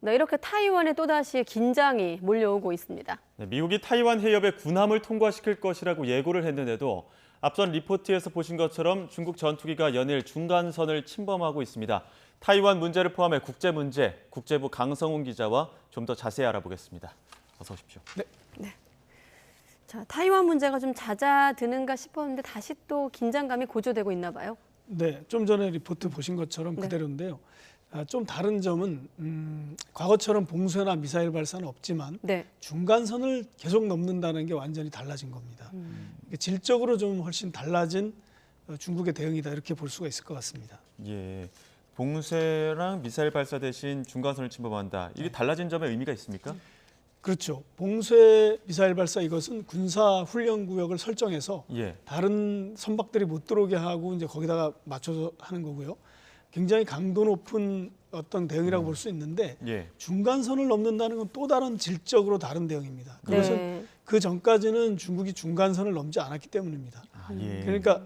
네, 이렇게 타이완에 또다시 긴장이 몰려오고 있습니다. 네, 미국이 타이완 해협에 군함을 통과시킬 것이라고 예고를 했는데도 앞선 리포트에서 보신 것처럼 중국 전투기가 연일 중간선을 침범하고 있습니다. 타이완 문제를 포함해 국제 문제, 국제부 강성훈 기자와 좀 더 자세히 알아보겠습니다. 어서 오십시오. 네. 자, 타이완 문제가 좀 잦아드는가 싶었는데 다시 또 긴장감이 고조되고 있나 봐요. 네, 좀 전에 리포트 보신 것처럼 그대로인데요. 좀 다른 점은 과거처럼 봉쇄나 미사일 발사는 없지만 네. 중간선을 계속 넘는다는 게 완전히 달라진 겁니다. 질적으로 좀 훨씬 달라진 중국의 대응이다 이렇게 볼 수가 있을 것 같습니다. 예, 봉쇄랑 미사일 발사 대신 중간선을 침범한다. 이게 달라진 점에 의미가 있습니까? 그렇죠. 봉쇄 미사일 발사 이것은 군사 훈련 구역을 설정해서 예. 다른 선박들이 못 들어오게 하고 이제 거기다가 맞춰서 하는 거고요. 굉장히 강도 높은 어떤 대응이라고 볼 수 있는데 예. 중간선을 넘는다는 건 또 다른 질적으로 다른 대응입니다. 그것은 네. 그 전까지는 중국이 중간선을 넘지 않았기 때문입니다. 예. 그러니까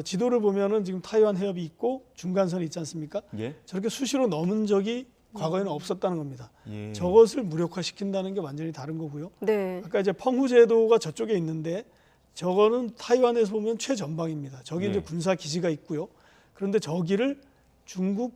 지도를 보면은 지금 타이완 해협이 있고 중간선이 있지 않습니까? 예. 저렇게 수시로 넘은 적이 과거에는 없었다는 겁니다. 예. 저것을 무력화시킨다는 게 완전히 다른 거고요. 네. 아까 이제 펑후 제도가 저쪽에 있는데 저거는 타이완에서 보면 최전방입니다. 저기 예. 이제 군사 기지가 있고요. 그런데 저기를 중국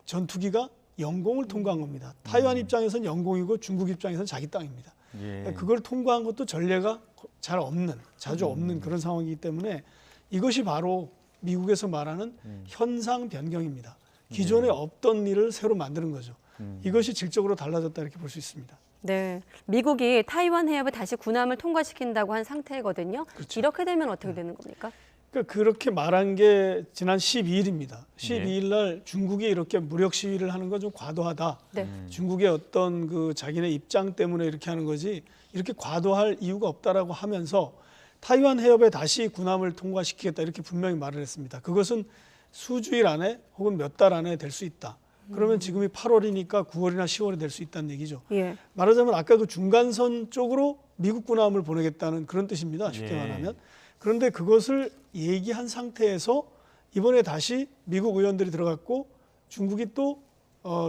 전투기가 영공을 통과한 겁니다. 타이완 입장에서는 영공이고 중국 입장에서는 자기 땅입니다. 예. 그걸 통과한 것도 전례가 잘 없는, 자주 없는 그런 상황이기 때문에 이것이 바로 미국에서 말하는 현상 변경입니다. 기존에 없던 일을 새로 만드는 거죠. 이것이 질적으로 달라졌다 이렇게 볼 수 있습니다. 네. 미국이 타이완 해협에 다시 군함을 통과시킨다고 한 상태거든요. 그렇죠. 이렇게 되면 어떻게 되는 겁니까? 그러니까 그렇게 말한 게 지난 12일입니다. 예. 12일 날 중국이 이렇게 무력 시위를 하는 건 좀 과도하다. 네. 중국의 어떤 그 자기네 입장 때문에 이렇게 하는 거지 이렇게 과도할 이유가 없다라고 하면서 타이완 해협에 다시 군함을 통과시키겠다 이렇게 분명히 말을 했습니다. 그것은 수주일 안에 혹은 몇 달 안에 될 수 있다. 그러면 지금이 8월이니까 9월이나 10월이 될 수 있다는 얘기죠. 예. 말하자면 아까 그 중간선 쪽으로 미국 군함을 보내겠다는 그런 뜻입니다. 쉽게 예. 말하면. 그런데 그것을 얘기한 상태에서 이번에 다시 미국 의원들이 들어갔고 중국이 또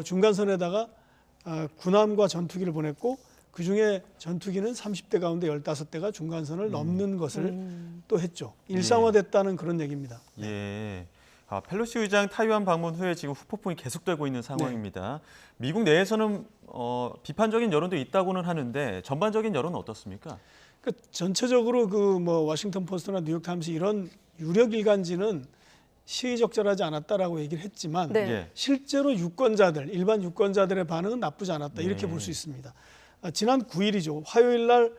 중간선에다가 군함과 전투기를 보냈고 그중에 전투기는 30대 가운데 15대가 중간선을 넘는 것을 또 했죠. 일상화됐다는 그런 얘기입니다. 예. 펠로시 의장 타이완 방문 후에 지금 후폭풍이 계속되고 있는 상황입니다. 미국 내에서는 비판적인 여론도 있다고는 하는데 전반적인 여론은 어떻습니까? 그 전체적으로 그 뭐 워싱턴 포스트나 뉴욕 타임스 이런 유력 일간지는 시의적절하지 않았다라고 얘기를 했지만 네. 예. 실제로 유권자들, 일반 유권자들의 반응은 나쁘지 않았다 이렇게 볼 수 있습니다. 지난 9일이죠. 화요일 날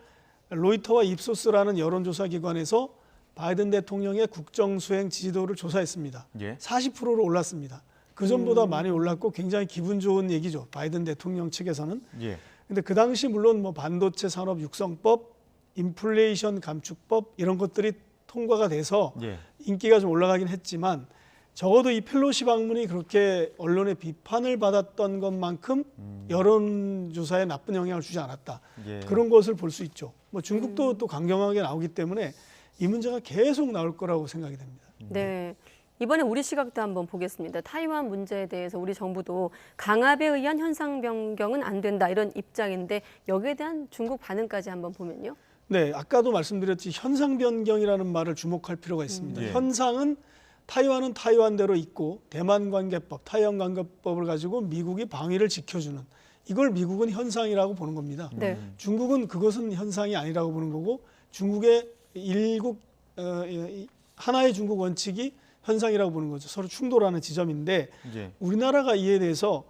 로이터와 입소스라는 여론조사 기관에서 바이든 대통령의 국정수행 지지도를 조사했습니다. 예. 40%로 올랐습니다. 그 전보다 많이 올랐고 굉장히 기분 좋은 얘기죠. 바이든 대통령 측에서는. 예. 근데 그 당시 물론 뭐 반도체 산업 육성법, 인플레이션 감축법 이런 것들이 통과가 돼서 예. 인기가 좀 올라가긴 했지만 적어도 이 펠로시 방문이 그렇게 언론의 비판을 받았던 것만큼 여론조사에 나쁜 영향을 주지 않았다. 예. 그런 것을 볼 수 있죠. 뭐 중국도 또 강경하게 나오기 때문에 이 문제가 계속 나올 거라고 생각이 됩니다. 네. 이번에 우리 시각도 한번 보겠습니다. 타이완 문제에 대해서 우리 정부도 강압에 의한 현상 변경은 안 된다 이런 입장인데 여기에 대한 중국 반응까지 한번 보면요. 네, 아까도 말씀드렸지 현상 변경이라는 말을 주목할 필요가 있습니다. 예. 현상은 타이완은 타이완대로 있고 대만 관계법, 타이완 관계법을 가지고 미국이 방위를 지켜주는 이걸 미국은 현상이라고 보는 겁니다. 네. 중국은 그것은 현상이 아니라고 보는 거고 중국의 하나의 중국 원칙이 현상이라고 보는 거죠. 서로 충돌하는 지점인데 예. 우리나라가 이에 대해서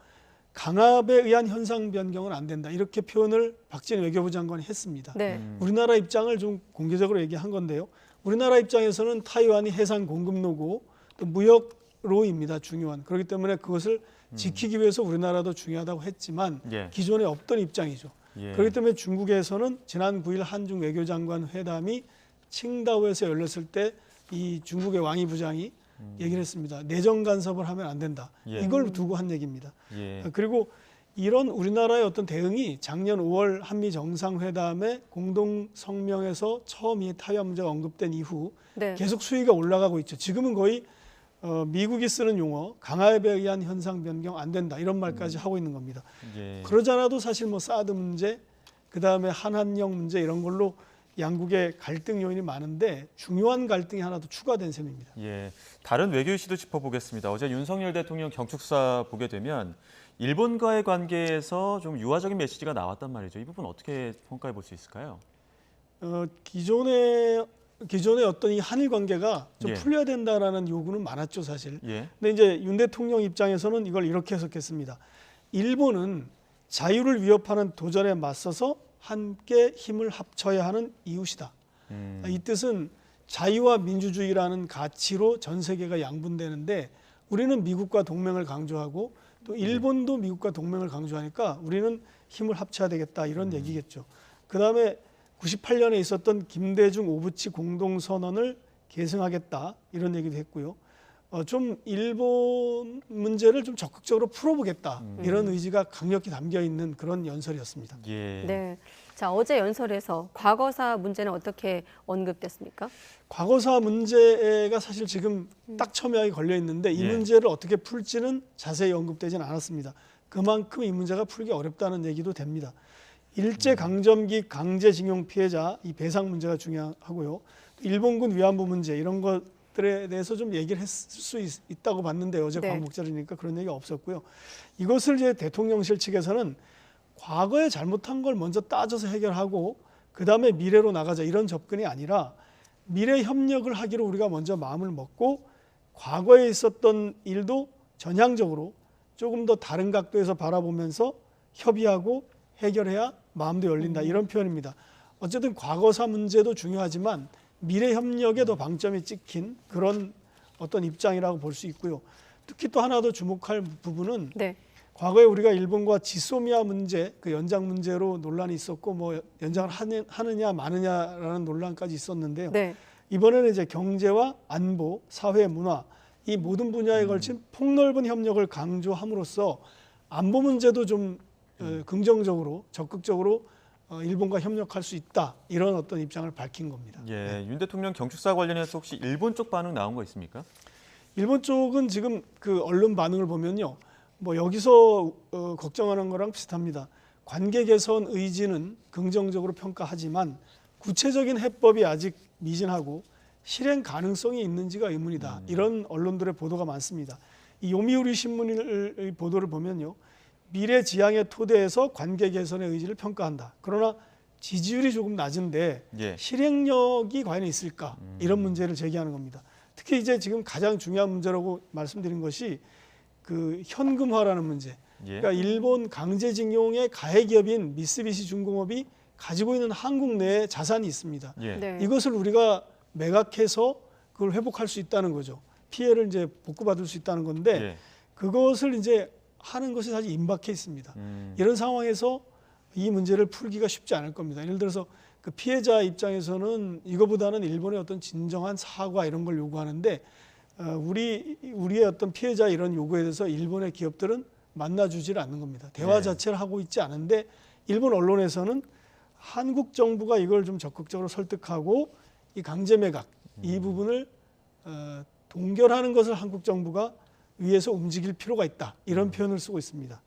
강압에 의한 현상 변경은 안 된다. 이렇게 표현을 박진애 외교부 장관이 했습니다. 네. 우리나라 입장을 좀 공개적으로 얘기한 건데요. 우리나라 입장에서는 타이완이 해상 공급로고 또 무역로입니다. 중요한. 그렇기 때문에 그것을 지키기 위해서 우리나라도 중요하다고 했지만 예. 기존에 없던 입장이죠. 예. 그렇기 때문에 중국에서는 지난 9일 한중 외교장관 회담이 칭다오에서 열렸을 때 이 중국의 왕이 부장이 얘기를 했습니다. 내정 간섭을 하면 안 된다. 예. 이걸 두고 한 얘기입니다. 예. 그리고 이런 우리나라의 어떤 대응이 작년 5월 한미 정상회담의 공동 성명에서 처음 이 타이완 문제가 언급된 이후 네. 계속 수위가 올라가고 있죠. 지금은 거의 미국이 쓰는 용어 강압에 의한 현상 변경 안 된다 이런 말까지 하고 있는 겁니다. 예. 그러잖아도 사실 뭐 사드 문제, 그 다음에 한한령 문제 이런 걸로 양국의 갈등 요인이 많은데 중요한 갈등이 하나 더 추가된 셈입니다. 예, 다른 외교 이슈도 짚어보겠습니다. 어제 윤석열 대통령 경축사 보게 되면 일본과의 관계에서 좀 유화적인 메시지가 나왔단 말이죠. 이 부분 어떻게 평가해 볼 수 있을까요? 기존의 어떤 이 한일 관계가 좀 예. 풀려야 된다라는 요구는 많았죠, 사실. 예. 근데 이제 윤 대통령 입장에서는 이걸 이렇게 해석했습니다. 일본은 자유를 위협하는 도전에 맞서서 함께 힘을 합쳐야 하는 이웃이다. 이 뜻은 자유와 민주주의라는 가치로 전 세계가 양분되는데 우리는 미국과 동맹을 강조하고 또 일본도 미국과 동맹을 강조하니까 우리는 힘을 합쳐야 되겠다 이런 얘기겠죠. 그다음에 98년에 있었던 김대중 오부치 공동선언을 계승하겠다 이런 얘기도 했고요. 좀 일본 문제를 좀 적극적으로 풀어보겠다 이런 의지가 강력히 담겨 있는 그런 연설이었습니다. 예. 네. 자, 어제 연설에서 과거사 문제는 어떻게 언급됐습니까? 과거사 문제가 사실 지금 딱 첨예하게 걸려 있는데 이 예. 문제를 어떻게 풀지는 자세히 언급되지는 않았습니다. 그만큼 이 문제가 풀기 어렵다는 얘기도 됩니다. 일제 강점기 강제징용 피해자 이 배상 문제가 중요하고요. 일본군 위안부 문제 이런 것들에 대해서 좀 얘기를 했을 수 있다고 봤는데 어제 네. 광복절이니까 그런 얘기가 없었고요. 이것을 이제 대통령실 측에서는 과거에 잘못한 걸 먼저 따져서 해결하고 그다음에 미래로 나가자 이런 접근이 아니라 미래 협력을 하기로 우리가 먼저 마음을 먹고 과거에 있었던 일도 전향적으로 조금 더 다른 각도에서 바라보면서 협의하고 해결해야 마음도 열린다 이런 표현입니다. 어쨌든 과거사 문제도 중요하지만 미래 협력에 더 방점이 찍힌 그런 어떤 입장이라고 볼 수 있고요. 특히 또 하나 더 주목할 부분은 네. 과거에 우리가 일본과 지소미아 문제, 그 연장 문제로 논란이 있었고 뭐 연장을 하느냐 마느냐라는 논란까지 있었는데요. 네. 이번에는 이제 경제와 안보, 사회, 문화 이 모든 분야에 걸친 폭넓은 협력을 강조함으로써 안보 문제도 좀 긍정적으로 적극적으로 일본과 협력할 수 있다 이런 어떤 입장을 밝힌 겁니다. 예. 윤 대통령 경축사 관련해서 혹시 일본 쪽 반응 나온 거 있습니까? 일본 쪽은 지금 그 언론 반응을 보면요, 뭐 여기서 걱정하는 거랑 비슷합니다. 관계 개선 의지는 긍정적으로 평가하지만 구체적인 해법이 아직 미진하고 실행 가능성이 있는지가 의문이다. 이런 언론들의 보도가 많습니다. 이 요미우리 신문의 보도를 보면요, 미래 지향의 토대에서 관계 개선의 의지를 평가한다. 그러나 지지율이 조금 낮은데 예. 실행력이 과연 있을까? 이런 문제를 제기하는 겁니다. 특히 이제 지금 가장 중요한 문제라고 말씀드린 것이 그 현금화라는 문제. 예. 그러니까 일본 강제징용의 가해 기업인 미쓰비시 중공업이 가지고 있는 한국 내에 자산이 있습니다. 예. 네. 이것을 우리가 매각해서 그걸 회복할 수 있다는 거죠. 피해를 이제 복구받을 수 있다는 건데 예. 그것을 이제 하는 것이 사실 임박해 있습니다. 이런 상황에서 이 문제를 풀기가 쉽지 않을 겁니다. 예를 들어서 그 피해자 입장에서는 이거보다는 일본의 어떤 진정한 사과 이런 걸 요구하는데 우리의 어떤 피해자 이런 요구에 대해서 일본의 기업들은 만나주지를 않는 겁니다. 대화 네. 자체를 하고 있지 않은데 일본 언론에서는 한국 정부가 이걸 좀 적극적으로 설득하고 이 강제 매각 이 부분을 동결하는 것을 한국 정부가 위에서 움직일 필요가 있다. 이런 표현을 쓰고 있습니다.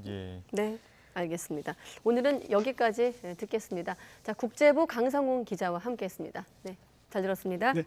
예. 네. 알겠습니다. 오늘은 여기까지 듣겠습니다. 자, 국제부 강성훈 기자와 함께했습니다. 네, 잘 들었습니다. 네.